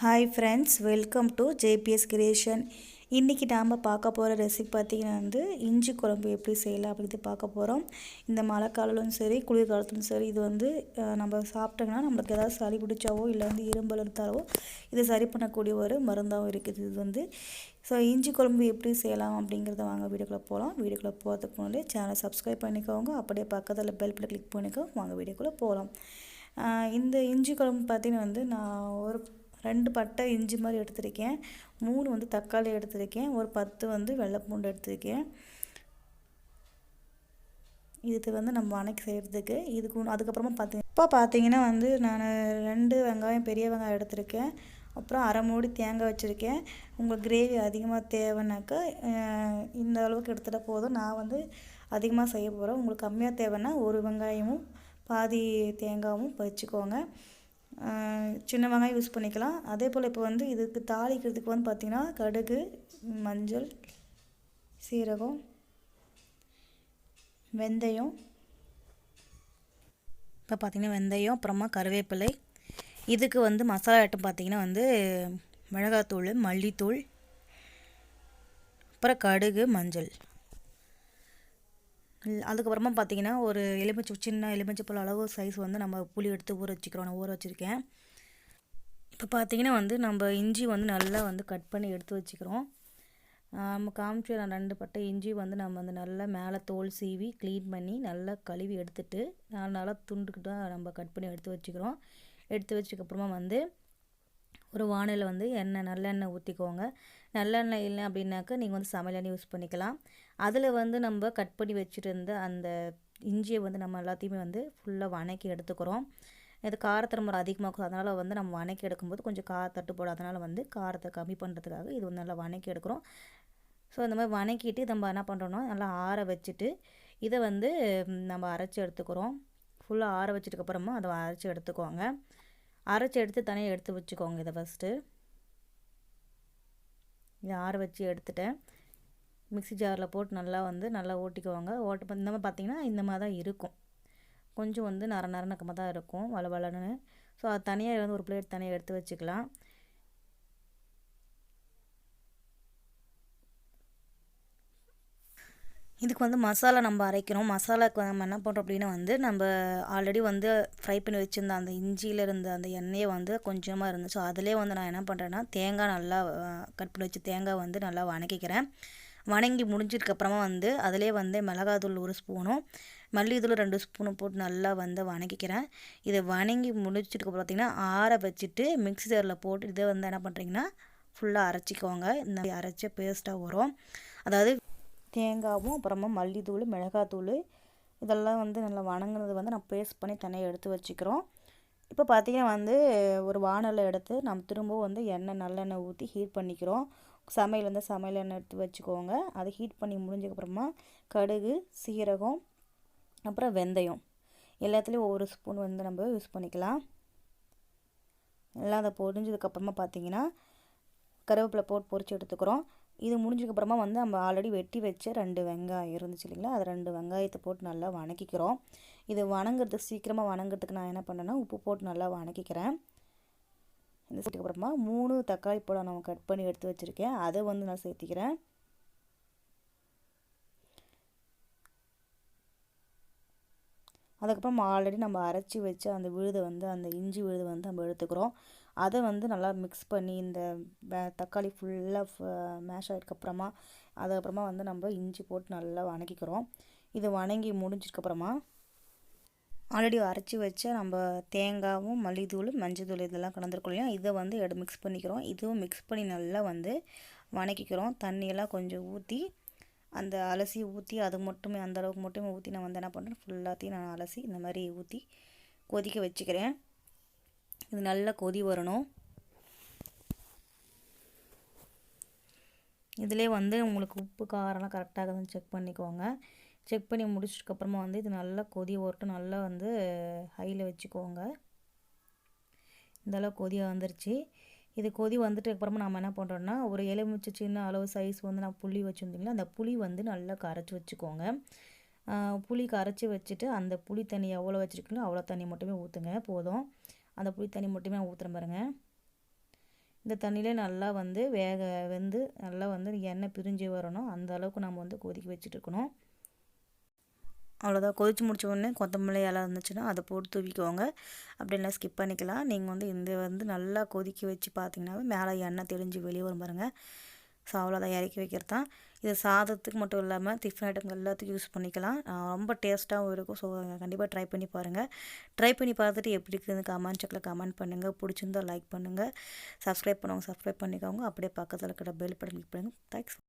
Hi friends, welcome to JBS creation. இன்றைக்கி நாம் பார்க்க போகிற ரெசிபி பார்த்திங்கன்னா இஞ்சி குழம்பு எப்படி செய்யலாம் அப்படிங்கிறது பார்க்க போகிறோம். இந்த மழை காலத்திலும் சரி குளிர்காலத்திலும் சரி இது நம்ம சாப்பிட்டோங்கன்னா நம்மளுக்கு ஏதாவது சளி பிடிச்சாவோ இல்லை இரும்பல் எடுத்தாலோ இதை சரி பண்ணக்கூடிய ஒரு மருந்தாகவும் இருக்குது. ஸோ இஞ்சி குழம்பு எப்படி செய்யலாம் அப்படிங்கிறத வாங்க வீடியோக்குள்ளே போகலாம். வீடியோக்குள்ளே போகிறதுக்கு முன்னாடி சேனலை சப்ஸ்கிரைப் பண்ணிக்கோங்க. அப்படியே பக்கத்தில் பெல் பட்டன் கிளிக் பண்ணிக்கோ. வாங்க வீடியோக்குள்ளே போகலாம். இந்த இஞ்சி குழம்பு பார்த்திங்கன்னா நான் ஒரு 2 பட்டை இஞ்சி மாதிரி எடுத்திருக்கேன், 3 தக்காளி எடுத்திருக்கேன், ஒரு 10 வெள்ளை பூண்டு எடுத்திருக்கேன். இது நம்ம வணக்கி செய்கிறதுக்கு அதுக்கப்புறமா பார்த்தீங்கன்னா நான் 2 வெங்காயம் பெரிய வெங்காயம் எடுத்திருக்கேன். அப்புறம் அரை மூடி தேங்காய் வச்சுருக்கேன். உங்களுக்கு கிரேவி அதிகமாக தேவைன்னாக்கா இந்த அளவுக்கு எடுத்துகிட்ட போதும். நான் அதிகமாக செய்ய போகிறேன். உங்களுக்கு கம்மியாக தேவைன்னா ஒரு வெங்காயமும் பாதி தேங்காயும் வச்சுக்கோங்க. சின்ன வெங்காயம் யூஸ் பண்ணிக்கலாம். அதே போல் இப்போ இதுக்கு தாளிக்கிறதுக்கு பார்த்திங்கன்னா கடுகு, மஞ்சள், சீரகம், வெந்தயம், இப்போ பார்த்திங்கன்னா வெந்தயம், அப்புறமா கருவேப்பிலை. இதுக்கு மசாலா ஐட்டம் பார்த்திங்கன்னா மிளகாத்தூள், மல்லித்தூள், அப்புறம் கடுகு, மஞ்சள். அதுக்கப்புறமா பார்த்திங்கன்னா ஒரு சின்ன எலுமிச்சை பழ அளவு சைஸ் நம்ம புளி எடுத்து ஊற வச்சுருக்கேன். இப்போ பார்த்திங்கன்னா நம்ம இஞ்சி நல்லா கட் பண்ணி எடுத்து வச்சுக்கிறோம். நம்ம காமிச்சு நான் 2 பட்டை இஞ்சி நம்ம நல்லா மேலே தோல் சீவி க்ளீன் பண்ணி நல்லா கழுவி எடுத்துட்டு நல்லா துண்டுக்கிட்ட நம்ம கட் பண்ணி எடுத்து வச்சுக்கிறோம். எடுத்து வச்சதுக்கப்புறமா ஒரு வானலில் நல்லெண்ணெய் ஊற்றிக்கோங்க. நல்லெண்ணெய் இல்லை அப்படின்னாக்கா நீங்கள் சமையல் எண்ணெய் யூஸ் பண்ணிக்கலாம். அதில் நம்ம கட் பண்ணி வச்சுருந்த அந்த இஞ்சியை நம்ம எல்லாத்தையுமே ஃபுல்லாக வணக்கி எடுத்துக்கிறோம். இது காரத்தன்மை அதிகமாகும். அதனால் நம்ம வணக்கி எடுக்கும்போது கொஞ்சம் தட்டுப்படும். அதனால் காரத்தை கம்மி பண்ணுறதுக்காக இது நல்லா வணக்கி எடுக்கிறோம். ஸோ இந்த மாதிரி வணக்கிட்டு நம்ம என்ன பண்ணுறோன்னா நல்லா ஆற வச்சுட்டு இதை நம்ம அரைச்சி எடுத்துக்கிறோம். ஃபுல்லாக ஆற வச்சதுக்கப்புறமா அதை அரைச்சி எடுத்துக்கோங்க. அரைச்சி எடுத்து தனியாக எடுத்து வச்சுக்கோங்க. இதை ஃபஸ்ட்டு இதை ஆற வச்சு எடுத்துட்டேன். மிக்ஸி ஜாரில் போட்டு நல்லா ஓட்டிக்குவாங்க. இந்த மாதிரி பார்த்திங்கன்னா இந்த மாதிரி தான் இருக்கும். கொஞ்சம் நரநக்கமாக தான் இருக்கும், வளவளன்னு. ஸோ அது தனியாக ஒரு பிளேட் தனியாக எடுத்து வச்சுக்கலாம். இதுக்கு மசாலா நம்ம அரைக்கிறோம். மசாலாவுக்கு நம்ம என்ன பண்ணுறோம் அப்படின்னா நம்ம ஆல்ரெடி ஃப்ரை பண்ணி வச்சுருந்த அந்த இஞ்சியில் இருந்த அந்த எண்ணெயை கொஞ்சமாக இருந்துச்சு. அதிலே நான் என்ன பண்ணுறேன்னா தேங்காய் நல்லா கட் பண்ணி வச்சு தேங்காய் நல்லா வணக்கிக்கிறேன். வணங்கி முடிஞ்சதுக்கப்புறமா அதிலே மிளகாத்தூள் 1 ஸ்பூனும் மல்லித்தூள் 2 ஸ்பூனும் போட்டு நல்லா வணக்கிக்கிறேன். இதை வணங்கி முடிச்சதுக்கப்புறம் பார்த்திங்கன்னா ஆற வச்சுட்டு மிக்ஸி ஜாரில் போட்டு இதை என்ன பண்ணுறீங்கன்னா ஃபுல்லாக அரைச்சிக்கோங்க. இந்த அரைச்ச பேஸ்ட்டாக வரும். அதாவது தேங்காயும் அப்புறமா மல்லித்தூள், மிளகாத்தூள் இதெல்லாம் நல்லா வணங்கினது நான் பேஸ்ட் பண்ணி தனியாக எடுத்து வச்சுக்கிறோம். இப்போ பார்த்திங்கன்னா ஒரு வானலில் எடுத்து நம்ம திரும்பவும் நல்லெண்ணெய் ஊற்றி ஹீட் பண்ணிக்கிறோம். சமையல் எண்ணெய் எடுத்து வச்சுக்கோங்க. அதை ஹீட் பண்ணி முடிஞ்சதுக்கப்புறமா கடுகு, சீரகம், அப்புறம் வெந்தயம் எல்லாத்துலேயும் ஒவ்வொரு ஸ்பூன் நம்ம யூஸ் பண்ணிக்கலாம். எல்லாம் அதை பொரிஞ்சதுக்கப்புறமா பார்த்திங்கன்னா கருவேப்பிலை போட்டு பொரித்து எடுத்துக்கிறோம். இது முடிஞ்சதுக்கப்புறமா நம்ம ஆல்ரெடி வெட்டி வச்ச 2 வெங்காயம் இருந்துச்சு இல்லைங்களா, அது 2 வெங்காயத்தை போட்டு நல்லா வணக்கிக்கிறோம். இது வணங்குறதுக்கு சீக்கிரமாக வணங்குறதுக்கு நான் என்ன பண்ணேன்னா உப்பு போட்டு நல்லா வணக்கிக்கிறேன். இதுக்கப்புறமா 3 தக்காளி பழம் நான் கட் பண்ணி எடுத்து வச்சுருக்கேன். அதை நான் சேர்த்திக்கிறேன். அதுக்கப்புறம் ஆல்ரெடி நம்ம அரைச்சி வச்சு அந்த விழுதை அந்த இஞ்சி விழுதை நம்ம எடுத்துக்கிறோம். அதை நல்லா மிக்ஸ் பண்ணி இந்த தக்காளி ஃபுல்லாக மேஷ் ஆகிடுக்கப்புறமா அதுக்கப்புறமா நம்ம இஞ்சி போட்டு நல்லா வணக்கிக்கிறோம். இது வணங்கி முடிஞ்சதுக்கப்புறமா ஆல்ரெடி அரைச்சி வச்ச நம்ம தேங்காயும் மல்லித்தூள், மஞ்சத்தூள் இதெல்லாம் கலந்துருக்கோம் இல்லையா, இதை மிக்ஸ் பண்ணிக்கிறோம். இதுவும் மிக்ஸ் பண்ணி நல்லா வணக்கிக்கிறோம். தண்ணியெல்லாம் கொஞ்சம் ஊற்றி அந்த அலசி ஊற்றி அது மட்டுமே அந்த அளவுக்கு மட்டுமே ஊற்றி நான் என்ன பண்ணுறேன் ஃபுல்லாத்தையும் நான் அலசி இந்த மாதிரி ஊற்றி கொதிக்க வச்சுக்கிறேன். இது நல்லா கொதி வரணும். இதிலே உங்களுக்கு உப்பு காரம்லாம் கரெக்டாக செக் பண்ணிக்கோங்க. செக் பண்ணி முடிச்சதுக்கப்புறமா இது நல்லா கொதி வரட்டும். நல்லா ஹையில் வச்சுக்கோங்க. இந்தளவு கொதி வந்துருச்சு. இது கொதி வந்துட்டதுக்கப்புறமா நம்ம என்ன பண்ணுறோன்னா ஒரு எலுமிச்சை சின்ன அளவு சைஸ் நான் புளி வச்சுருந்தீங்களா, அந்த புளி நல்லா கரைச்சி வச்சுக்கோங்க. புளி கரைச்சி வச்சுட்டு அந்த புளி தண்ணி எவ்வளோ வச்சுருக்கீங்களோ அவ்வளோ தண்ணி மட்டுமே ஊற்றுங்க போதும். அந்த புளி தண்ணி மட்டுமே ஊற்றுற பாருங்க. இந்த தண்ணியிலே நல்லா வந்து வெந்து நல்லா வந்து எண்ணெய் பிரிஞ்சு வரணும். அந்த அளவுக்கு நம்ம வந்து கொதிக்க வச்சுட்டு இருக்கணும். அவ்வளோதான். கொதிச்சு முடிச்ச உடனே கொத்தமல்லி இலை இருந்துச்சுன்னா அதை போட்டு தூவிக்கோங்க. அப்படின்னா ஸ்கிப் பண்ணிக்கலாம். நீங்கள் வந்து இந்த வந்து நல்லா கொதிக்க வச்சு பார்த்தீங்கன்னாவே மேலே எண்ணெய் தெளிஞ்சு வெளியே வரும் பாருங்கள். ஸோ அவ்வளோதான், இறக்கி வைக்கிறது தான். இது சாதத்துக்கு மட்டும் இல்லாமல் டிஃபன் ஐட்டம் எல்லாத்துக்கும் யூஸ் பண்ணிக்கலாம். ரொம்ப டேஸ்ட்டாகவும் இருக்கும். ஸோ கண்டிப்பாக ட்ரை பண்ணி பாருங்கள். ட்ரை பண்ணி பார்த்துட்டு எப்படி இருக்குதுன்னு கமெண்ட் செக்கில் கமெண்ட் பண்ணுங்கள். பிடிச்சிருந்தால் லைக் பண்ணுங்கள். சப்ஸ்கிரைப் பண்ணுவாங்க, சப்ஸ்கிரைப் பண்ணிக்கோங்க. அப்படியே பக்கத்தில் இருக்கிற பெல் பட்டன் கிளிக் பண்ணுங்கள். தேங்க்ஸ்.